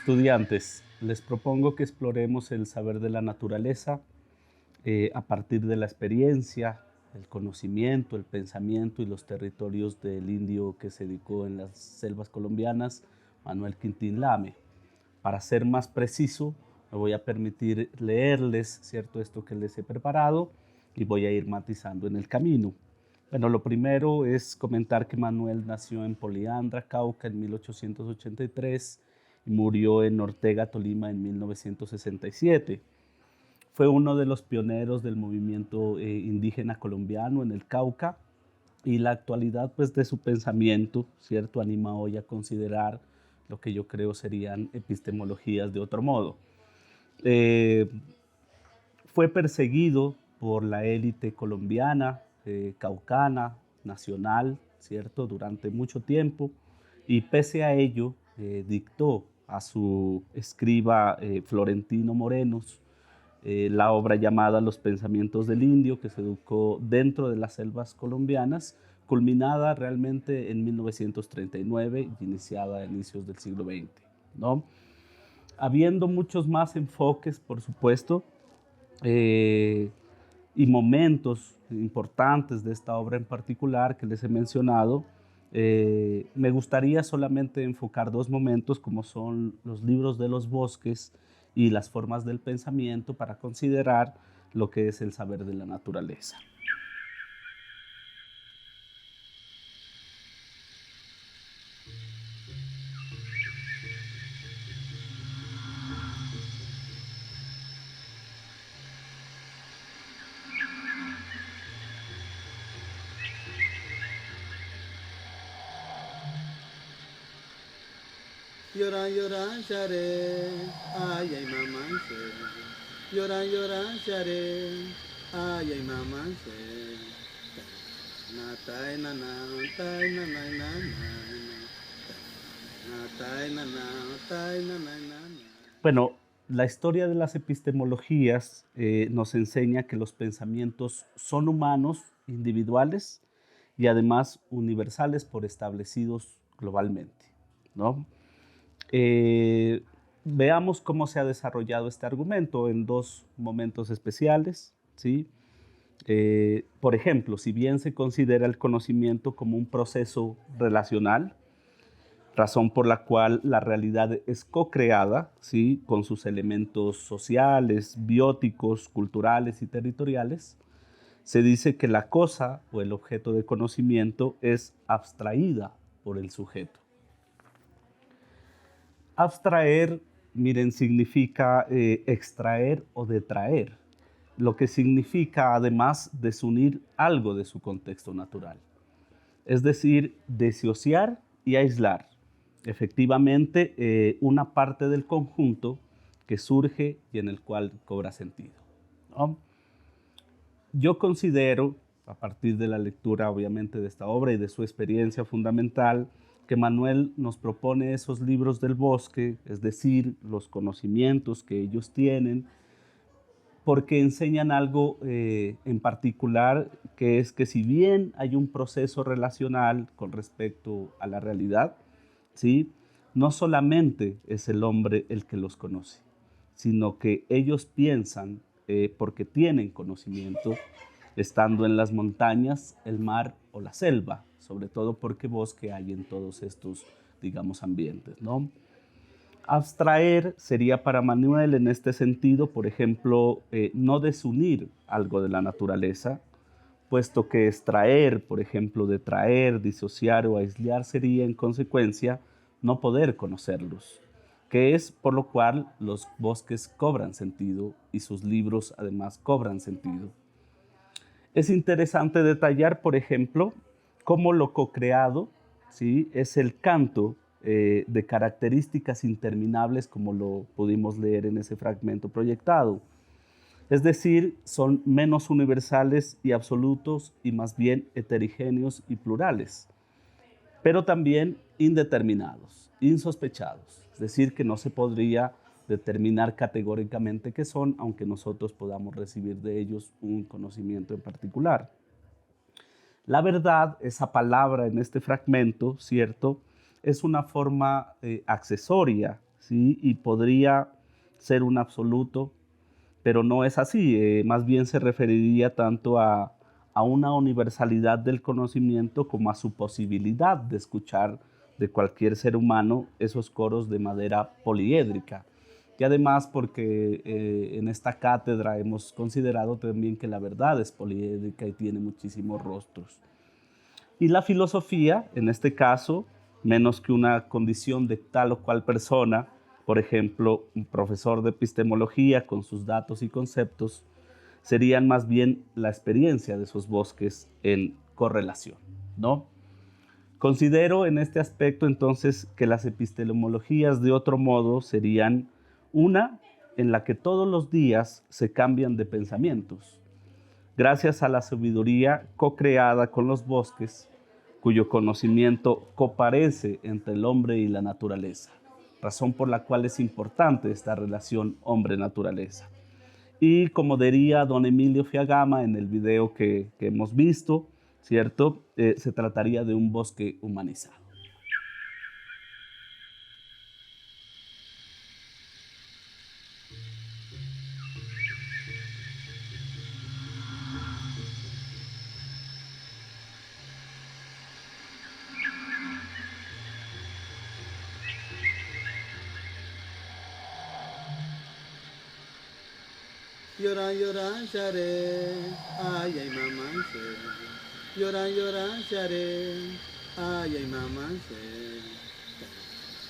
Estudiantes, les propongo que exploremos el saber de la naturaleza a partir de la experiencia, el conocimiento, el pensamiento y los territorios del indio que se dedicó en las selvas colombianas, Manuel Quintín Lame. Para ser más preciso, me voy a permitir leerles, ¿cierto?, esto que les he preparado y voy a ir matizando en el camino. Bueno, lo primero es comentar que Manuel nació en Poliandra, Cauca, en 1883 y murió en Ortega, Tolima, en 1967. Fue uno de los pioneros del movimiento indígena colombiano en el Cauca y la actualidad pues, de su pensamiento, ¿cierto?, anima hoy a considerar lo que yo creo serían epistemologías de otro modo. Fue perseguido por la élite colombiana, caucana, nacional, ¿cierto?, durante mucho tiempo, y pese a ello dictó a su escriba Florentino Morenos la obra llamada Los pensamientos del indio, que se educó dentro de las selvas colombianas, culminada realmente en 1939 y iniciada a inicios del siglo XX, ¿no? Habiendo muchos más enfoques, por supuesto, y momentos importantes de esta obra en particular que les he mencionado, me gustaría solamente enfocar dos momentos como son los libros de los bosques y las formas del pensamiento para considerar lo que es el saber de la naturaleza. Lloran, lloran, share, ay, ay, mamá, se. Lloran, lloran, share, ay, ay, mamá, se. Na, tai, na, na, tai, na, na, na, na, na, tai, na, na, tai, na, na, na, na. Bueno, la historia de las epistemologías nos enseña que los pensamientos son humanos, individuales y además universales por establecidos globalmente, ¿no? Veamos cómo se ha desarrollado este argumento en dos momentos especiales, ¿sí? Por ejemplo, si bien se considera el conocimiento como un proceso relacional, razón por la cual la realidad es co-creada, ¿sí?, con sus elementos sociales, bióticos, culturales y territoriales, se dice que la cosa o el objeto de conocimiento es abstraída por el sujeto. Abstraer, miren, significa extraer o detraer, lo que significa además desunir algo de su contexto natural. Es decir, disociar y aislar, efectivamente, una parte del conjunto que surge y en el cual cobra sentido, ¿no? Yo considero, a partir de la lectura obviamente de esta obra y de su experiencia fundamental, que Manuel nos propone esos libros del bosque, es decir, los conocimientos que ellos tienen, porque enseñan algo en particular, que es que si bien hay un proceso relacional con respecto a la realidad, ¿sí?, no solamente es el hombre el que los conoce, sino que ellos piensan, porque tienen conocimiento, estando en las montañas, el mar o la selva, sobre todo porque bosque hay en todos estos, digamos, ambientes, ¿no? Abstraer sería para Manuel en este sentido, por ejemplo, no desunir algo de la naturaleza, puesto que extraer, por ejemplo, detraer, disociar o aislar sería en consecuencia no poder conocerlos, que es por lo cual los bosques cobran sentido y sus libros además cobran sentido. Es interesante detallar, por ejemplo, cómo lo co-creado, ¿sí?, es el canto de características interminables, como lo pudimos leer en ese fragmento proyectado. Es decir, son menos universales y absolutos y más bien heterogéneos y plurales, pero también indeterminados, insospechados. Es decir, que no se podría determinar categóricamente qué son, aunque nosotros podamos recibir de ellos un conocimiento en particular. La verdad, esa palabra en este fragmento, ¿cierto?, es una forma accesoria ¿sí? Y podría ser un absoluto, pero no es así. Más bien se referiría tanto a una universalidad del conocimiento como a su posibilidad de escuchar de cualquier ser humano esos coros de manera poliédrica. Y además porque en esta cátedra hemos considerado también que la verdad es poliédrica y tiene muchísimos rostros. Y la filosofía, en este caso, menos que una condición de tal o cual persona, por ejemplo, un profesor de epistemología con sus datos y conceptos, serían más bien la experiencia de esos bosques en correlación, ¿no? Considero en este aspecto entonces que las epistemologías de otro modo serían una en la que todos los días se cambian de pensamientos, gracias a la sabiduría co-creada con los bosques, cuyo conocimiento coparece entre el hombre y la naturaleza, razón por la cual es importante esta relación hombre-naturaleza. Y como diría don Emilio Fiagama en el video que hemos visto, ¿cierto? Se trataría de un bosque humanizado. Lloran, lloran, share, ay, ay, mamá, lloran, lloran, share, ay, ay, mamá,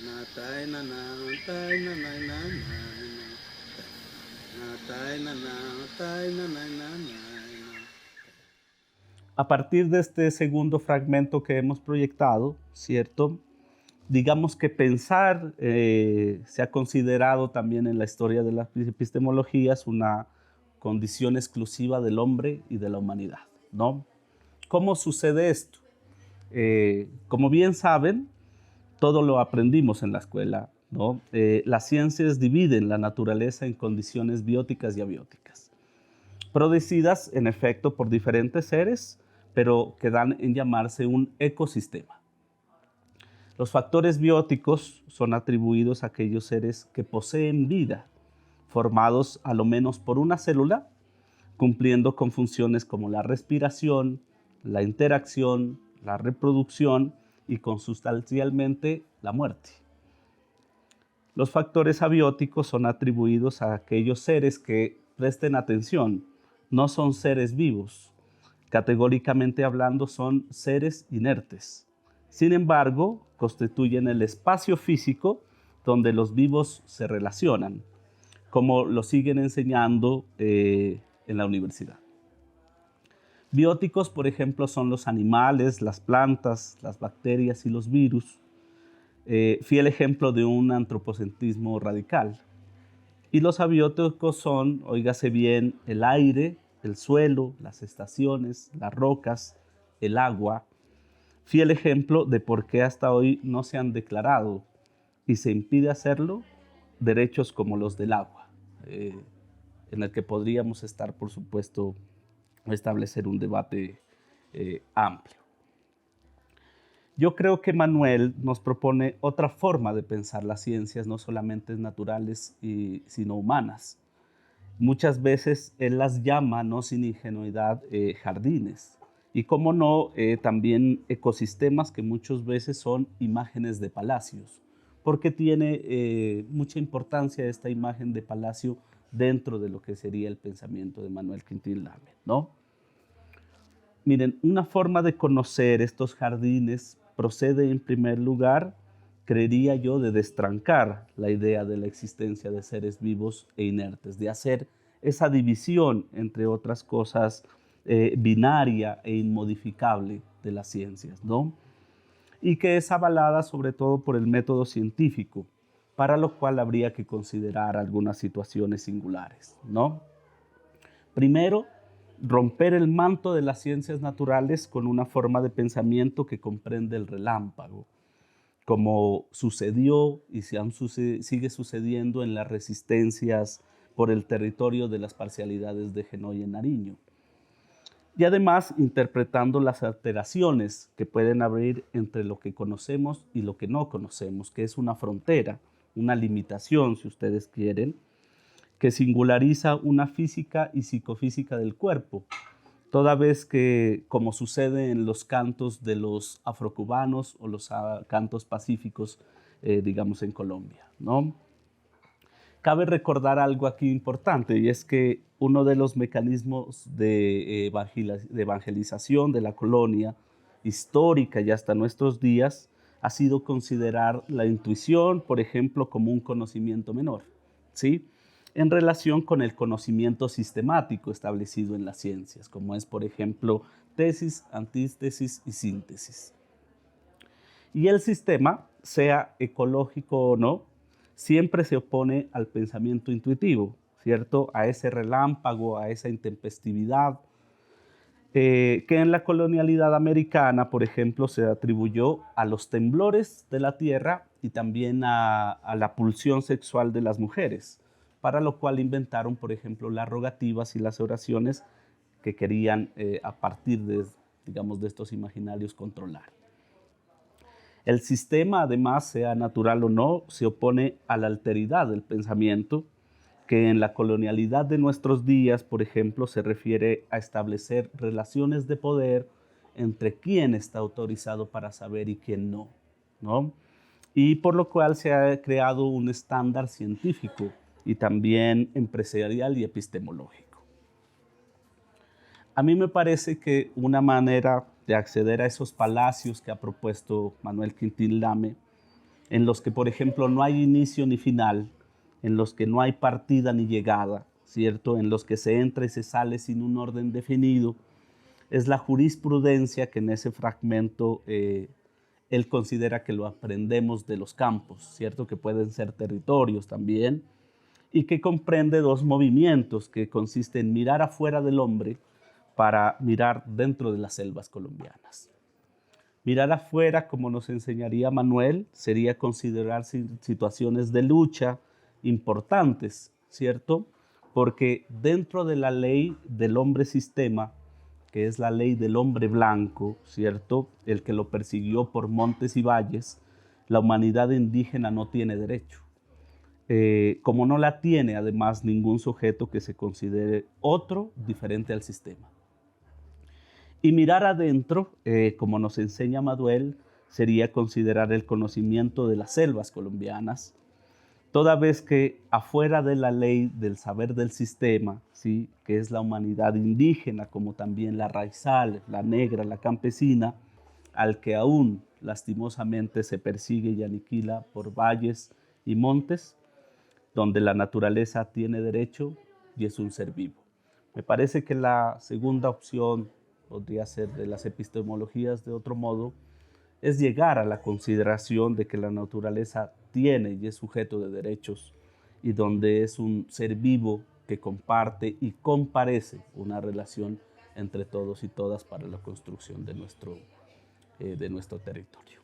na, tai, na, na, tai, na, na, na, na, tai, na, na, tai, na, na, na, na. A partir de este segundo fragmento que hemos proyectado, ¿cierto? Digamos que pensar se ha considerado también en la historia de las epistemologías una condición exclusiva del hombre y de la humanidad, ¿no? ¿Cómo sucede esto? Como bien saben, todo lo aprendimos en la escuela, ¿no? Las ciencias dividen la naturaleza en condiciones bióticas y abióticas, producidas en efecto por diferentes seres, pero que dan en llamarse un ecosistema. Los factores bióticos son atribuidos a aquellos seres que poseen vida, formados a lo menos por una célula, cumpliendo con funciones como la respiración, la interacción, la reproducción y consustancialmente la muerte. Los factores abióticos son atribuidos a aquellos seres que, presten atención, no son seres vivos. Categóricamente hablando, son seres inertes. Sin embargo, constituyen el espacio físico donde los vivos se relacionan, como lo siguen enseñando en la universidad. Bióticos, por ejemplo, son los animales, las plantas, las bacterias y los virus, fiel ejemplo de un antropocentrismo radical. Y los abióticos son, óigase bien, el aire, el suelo, las estaciones, las rocas, el agua, fiel ejemplo de por qué hasta hoy no se han declarado y se impide hacerlo derechos como los del agua, en el que podríamos estar, por supuesto, establecer un debate amplio. Yo creo que Manuel nos propone otra forma de pensar las ciencias, no solamente naturales, sino humanas. Muchas veces él las llama, no sin ingenuidad, jardines. Y cómo no, también ecosistemas que muchas veces son imágenes de palacios, porque tiene mucha importancia esta imagen de palacio dentro de lo que sería el pensamiento de Manuel Quintín Lamet, ¿no? Miren, una forma de conocer estos jardines procede en primer lugar, creería yo, de destrancar la idea de la existencia de seres vivos e inertes, de hacer esa división, entre otras cosas, binaria e inmodificable de las ciencias, ¿no? Y que es avalada sobre todo por el método científico, para lo cual habría que considerar algunas situaciones singulares, ¿no? Primero, romper el manto de las ciencias naturales con una forma de pensamiento que comprende el relámpago, como sucedió y sigue sucediendo en las resistencias por el territorio de las parcialidades de Genoy en Nariño. Y además interpretando las alteraciones que pueden haber entre lo que conocemos y lo que no conocemos, que es una frontera una limitación, si ustedes quieren, que singulariza una física y psicofísica del cuerpo, toda vez que, como sucede en los cantos de los afrocubanos o los cantos pacíficos, digamos en Colombia, ¿no? Cabe recordar algo aquí importante, y es que uno de los mecanismos de evangelización de la colonia histórica y hasta nuestros días ha sido considerar la intuición, por ejemplo, como un conocimiento menor, ¿sí? En relación con el conocimiento sistemático establecido en las ciencias, como es, por ejemplo, tesis, antítesis y síntesis. Y el sistema, sea ecológico o no, siempre se opone al pensamiento intuitivo, ¿cierto? A ese relámpago, a esa intempestividad, que en la colonialidad americana, por ejemplo, se atribuyó a los temblores de la tierra y también a la pulsión sexual de las mujeres, para lo cual inventaron, por ejemplo, las rogativas y las oraciones que querían, a partir de, digamos, de estos imaginarios, controlar. El sistema, además, sea natural o no, se opone a la alteridad del pensamiento, que en la colonialidad de nuestros días, por ejemplo, se refiere a establecer relaciones de poder entre quién está autorizado para saber y quién no, ¿no? Y por lo cual se ha creado un estándar científico y también empresarial y epistemológico. A mí me parece que una manera de acceder a esos palacios que ha propuesto Manuel Quintín Lame, en los que, por ejemplo, no hay inicio ni final, en los que no hay partida ni llegada, ¿cierto? En los que se entra y se sale sin un orden definido, es la jurisprudencia que en ese fragmento él considera que lo aprendemos de los campos, ¿cierto? Que pueden ser territorios también, y que comprende dos movimientos que consisten en mirar afuera del hombre para mirar dentro de las selvas colombianas. Mirar afuera, como nos enseñaría Manuel, sería considerar situaciones de lucha importantes, ¿cierto? Porque dentro de la ley del hombre sistema, que es la ley del hombre blanco, ¿cierto? El que lo persiguió por montes y valles, la humanidad indígena no tiene derecho. Como no la tiene, además, ningún sujeto que se considere otro diferente al sistema. Y mirar adentro, como nos enseña Manuel, sería considerar el conocimiento de las selvas colombianas, toda vez que afuera de la ley del saber del sistema, ¿sí? Que es la humanidad indígena, como también la raizal, la negra, la campesina, al que aún lastimosamente se persigue y aniquila por valles y montes, donde la naturaleza tiene derecho y es un ser vivo. Me parece que la segunda opción podría ser de las epistemologías de otro modo, es llegar a la consideración de que la naturaleza tiene y es sujeto de derechos y donde es un ser vivo que comparte y comparece una relación entre todos y todas para la construcción de nuestro territorio.